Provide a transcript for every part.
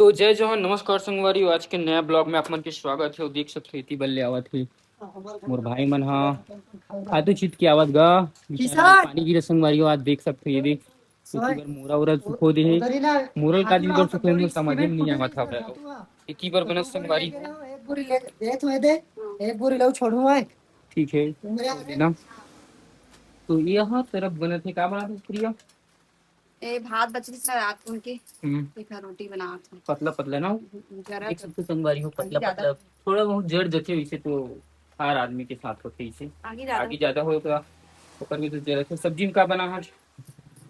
तो जय जवान नमस्कार संगवारी, आज के नया ब्लॉग में आप मन के स्वागत है। देख सकते खेती बल्ले आवत है मोर भाई मन हा खातू चीत के आवत गा बेचारा पानी गिरे संगवारी। आज देख सकते हो, ये देख खेती बर मोरा उरा सुखो दे है। मोरल का दिन बर सुखो मुझे समझ में नहीं आवत हवे। खेती बर बनत संगवारी एक बोरी ले दे तो दे एक बोरी लो छोड़ू मैं। ठीक है तो देना। तो यहाँ तरफ बनत है का बना प्रिया? ए भात बची थी रात को उनके हम्म, देखा रोटी बना थी पतला पतला ना जरा एक सबसे संगवारी हो, पतला ज्यादा पतला थोड़ा बहुत जड़ जचे वैसे तो हर आदमी के साथ होते इसे आगे ज्यादा हो तो ऊपर में तो जरा से सब्जी में का बना है?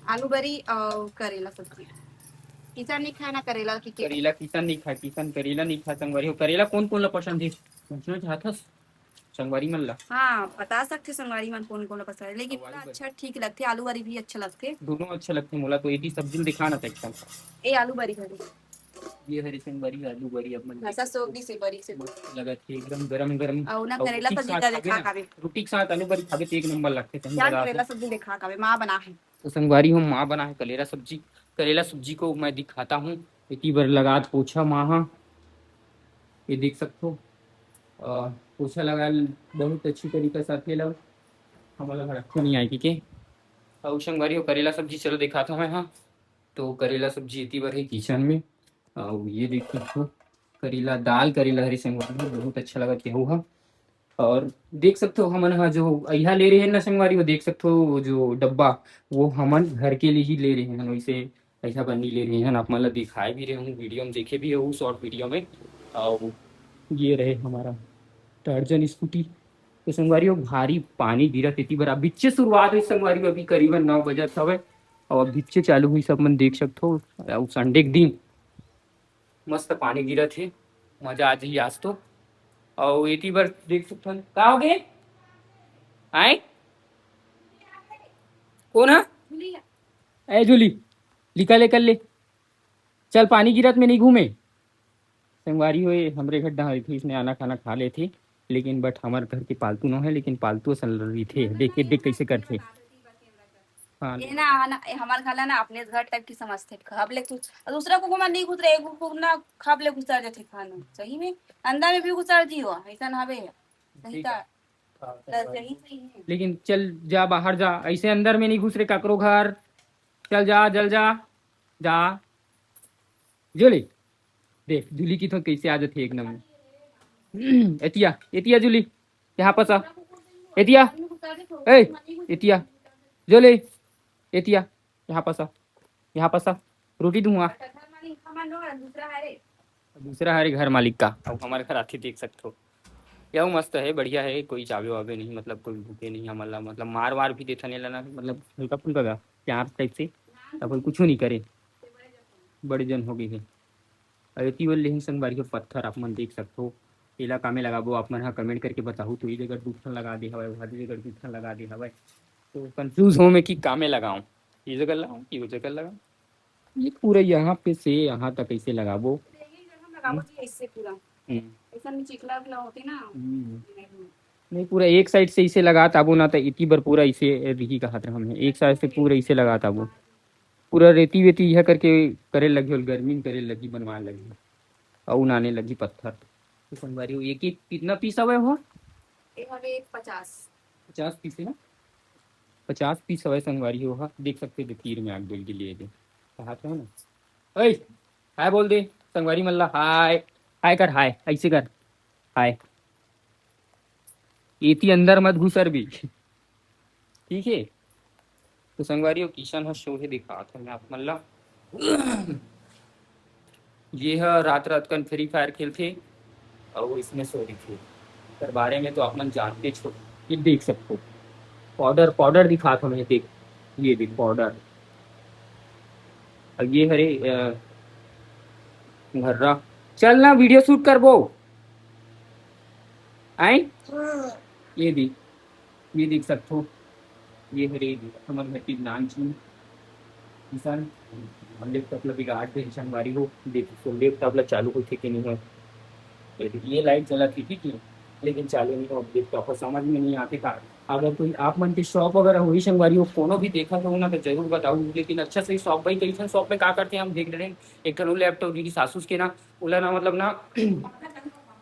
आलू बरी और करेला सब्जी। किसान नहीं खाना करेला की के करेला किसान नहीं खा, किसान करेला नहीं खा संगवारी हो। करेला कौन कौन ला पसंद है पूछना चाहथस संगवारी मन ला? हाँ बता सकते संगवारी मन कौन कौन पसंद है, लेकिन संगवारी अच्छा ठीक लगते आलू बरी भी अच्छा लगते। दोनों अच्छे लगते मोला तो एक ही सब्जी में दिखाना था एकदम। ए आलू बरी बरी ये हरी संगवारी आलू बरी अब मन ऐसा सोगनी से बरी से मस्त लगा थी एकदम गरम गरम। और ना करेला सब्जी का देखा कावे रोटी के साथ आलू बरी खावे तो एक नंबर लगते थे। क्या करेला सब्जी देखा कावे माँ बना है। तो संगवारी हो माँ बना है करेला सब्जी। करेला सब्जी को मैं दिखाता हूँ। इतनी बार लगात पोछा माँ हाँ, ये देख सकते हो पोछा लगा बहुत अच्छी तरीके से थे लग हमारा रखा नहीं आएगी के। और संगवारी हो करेला सब्जी चलो दिखाता हूँ मैं। हाँ तो करेला सब्जी इतनी बार है किचन में। और ये देख सकते हो करेला दाल करेला हरी संगवारी बहुत अच्छा लगा केहू हा। और देख सकते हो हमन हा जो अहिया ले रहे हैं ना संगवारी, वो देख सकते हो जो डब्बा वो हमन घर के लिए ही ले रहे हैं। वैसे ऐसा बनी ले रहे हैं, आप मतलब दिखाए भी रहे हूँ वीडियो में, देखे भी हूँ शॉर्ट वीडियो में। और ये रहे हमारा टर्जन स्कूटी। तो संगवारी हो भारी पानी गिरा इतनी बार बिच्चे शुरुआत हुई संगवारी अभी करीबन 9 बजे सब। और बिच्चे चालू हुई सब मन देख सकते हो। संडे के दिन मस्त पानी गिरा थे, मजा आ जाइए आज तो। और एटी बार देख सकते हो का हो गए आए कौन है ए जूली लिखा ले कर ले चल पानी गिरत में नहीं घूमे। संगवारी हुए हमरे घर डहारी थी, इसने आना खाना खा ले थे लेकिन बट हमारे घर के पालतू न है, लेकिन पालतू सलरी थे देख देख कैसे करते। हाँ ये ना हमारे खाला ना अपने घर टाइप की समझते खब ले कुछ दूसरा को घुमा नहीं घुस रहे एक को ना खब ले घुसा जाते खाना सही में अंदर में भी घुसा दी हो ऐसा ना हवे सही का सही सही है। लेकिन चल जा बाहर जा, ऐसे अंदर में नहीं घुस रहे ककरो घर। चल जा जल जा जा जोले देख जूली की तो कैसे आ जाती एक नंबर। एतिया एतिया जूली यहाँ पर सा एतिया ए एतिया जोले एतिया यहाँ पर सा यहाँ पर सा रोटी दूंगा। दूसरा हमारे घर मालिक का अब हमारे घर आती देख सकते हो। यह मस्त है बढ़िया है, कोई चावे वावे नहीं, मतलब कोई भूखे नहीं हमारा, मतलब मार वार भी देता नहीं लेना, मतलब हल्का फुल्का का प्यार टाइप से अब कुछ नहीं करे बड़े जन हो गई है। अति बोल लेकिन संगवारी के पत्थर आप मन देख सकते हो एला कामे लगाबो आप मन हाँ कमेंट करके बताओ। तो ये जगह दूसरा लगा दे हवा वहाँ जगह दूसरा लगा दे हवा, तो कंफ्यूज हो मैं कि कामे लगाऊं, ये जगह लगाऊं कि वो जगह लगाऊं। ये पूरा यहाँ पे से यहाँ तक कैसे लगाबो इससे पूरा ऐसा नहीं चिकला उकला होती ना नहीं पूरा एक साइड से इसे लगा ताबो ना तो इतनी बार पूरा इसे रिही का हाथ हमें एक साइड से पूरा इसे लगा ताबो पूरा रेती वेती यह करके करे लगी और गर्मी में करे लगी बनवाने लगी और उनाने लगी पत्थर। तो संगवारी हो एक कितना पीस हवे हो? 50 पीस है ना, 50 पीस हवे संगवारी हो। हाँ देख सकते हो तीर में आग बोल के लिए दे हाथ है ना। ओए हाय बोल दे संगवारी मल्ला हाय हाय कर हाय ऐसे कर हाय। एती अंदर मत घुसर भी ठीक है। तो संगवारी किशन है शो है दिखा था मैं आप मल्ला। ये है रात रात कन फ्री फायर खेलते और इसमें सो रही थी पर बारे में तो आप मन जानते छो। ये देख सकते हो पाउडर पाउडर दिखा था मैं देख, ये देख पाउडर। और ये हरे घर्रा चल ना वीडियो शूट कर वो आए ये देख सकते हो ये हरे हमारे घर की नान चीन किसान हम लैपटॉप बिगाड़ दे संगवारी हो देखो लैपटॉप चालू होते कि नहीं है। ये लाइट जला थी ठीक है लेकिन चालू नहीं हो लैपटॉप समझ में नहीं आते का अगर कोई आप मन के शॉप वगैरह हुई संगवारी हो कोनो भी देखा तो ना तो जरूर बताऊ, लेकिन अच्छा सही शॉप भाई कई शॉप में का करते हैं हम देख रहे हैं। एक ठन लैपटॉप की सासूस के ना उला ना मतलब ना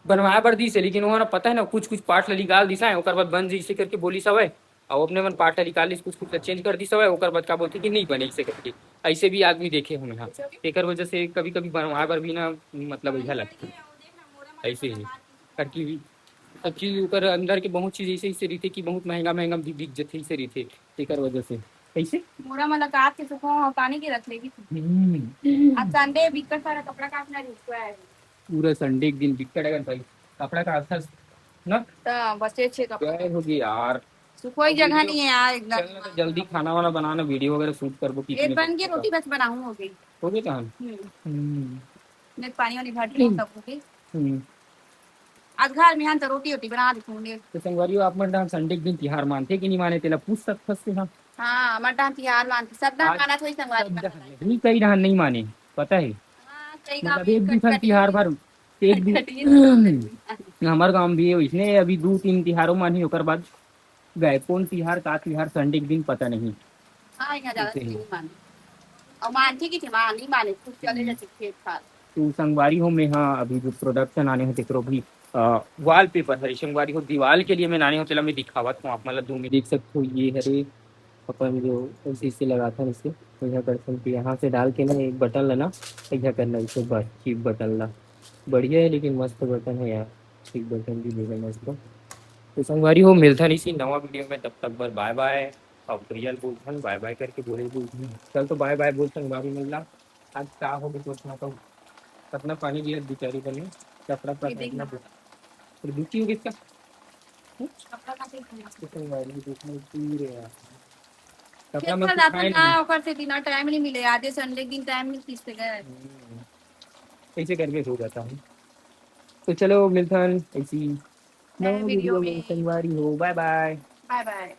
बनवाया बर दी से, लेकिन वो ना पता है ना कुछ कुछ पार्ट ला निकाल दिसा है ओकर बाद बन जैसे करके बोली सब है। और अपने मन पार्ट ला निकाल कुछ कुछ चेंज कर दी सब है ओकर बाद का बोलते कि नहीं बने ऐसे करके। ऐसे भी आदमी देखे हम यहाँ, एकर वजह से कभी कभी बनवाए बर भी ना मतलब ऐसा लगता है ऐसे ही करके भी सब चीज ऊपर अंदर के बहुत चीज ऐसे ऐसे रहते कि बहुत महंगा महंगा बिक जाते ऐसे रहते एकर वजह से कैसे। मोरा मला काट के सुखो पानी की रख लेगी आज संडे बिकट सारा कपड़ा काटना रुको है पूरा संडे एक दिन बिकट है भाई कपड़ा का अच्छा ना तो बचे छे कपड़ा क्या होगी यार। कोई जगह नहीं है यार चलना तो एकदम जल्दी खाना वाना बनाना वीडियो वगैरह शूट करबो एक बन के रोटी बस बनाऊं हो गई हो गया कहां। मैं पानी वानी भर दी सब हो गई आज घर में तो रोटी रोटी बना दी होंगे तो संगवारियों आप मन संडे के दिन तिहार मानते कि नहीं माने तेला पूछ सकते फंस हां। हां मटा तिहार मानते सब ना खाना थोड़ी संगवारी नहीं कई रहा नहीं माने पता है हां सही मतलब एक दूसरा तिहार भर एक दिन हमारे गांव भी है इसने अभी 2-3 तिहारों मानी होकर बाद गए कौन तिहार का तिहार संडे के दिन पता नहीं। हां यहाँ ज्यादा नहीं मान और मानती की थी मान नहीं माने कुछ चले जाते खेत खाल तो संगवारी हो में हाँ अभी जो प्रोडक्शन आने होते करो भी वॉल पेपर हरी संगवारी हो दीवार के लिए मैं नाने हो चला मैं दिखावत हूँ आप मतलब दो में देख सकते हो ये हरे अपन जो उसी से लगाता है इसे तो यहाँ कर सकते यहाँ से डाल के ना एक बटन लेना यहाँ करना इसे बस चीप बटन ला बढ़िया है लेकिन मस्त बटन है यार चीप बटन भी देगा मस्त। तो संगवारी हो मिलता नहीं सी नवा वीडियो में तब तक बर बाय बाय और रियल बोलता हूँ बाय बाय करके बोले चल तो बाय बाय बोल संगवारी मिल रहा आज क्या हो गया सोचना तो कितना पानी दिया बेचारी बने कपड़ा पहनना फिर दुखी हो किसका कपड़ा का से संगवारी देखने पूरे यार कपड़ा खेत मत खाल जाता खाए ना ओकर से दिन टाइम नहीं मिले आज संडे दिन टाइम मिलती से गए ऐसे करके सो जाता हूँ। तो चलो मिलता है ऐसी नई नए वीडियो वीडियो में में संगवारी हो बाय बाय। Bye bye.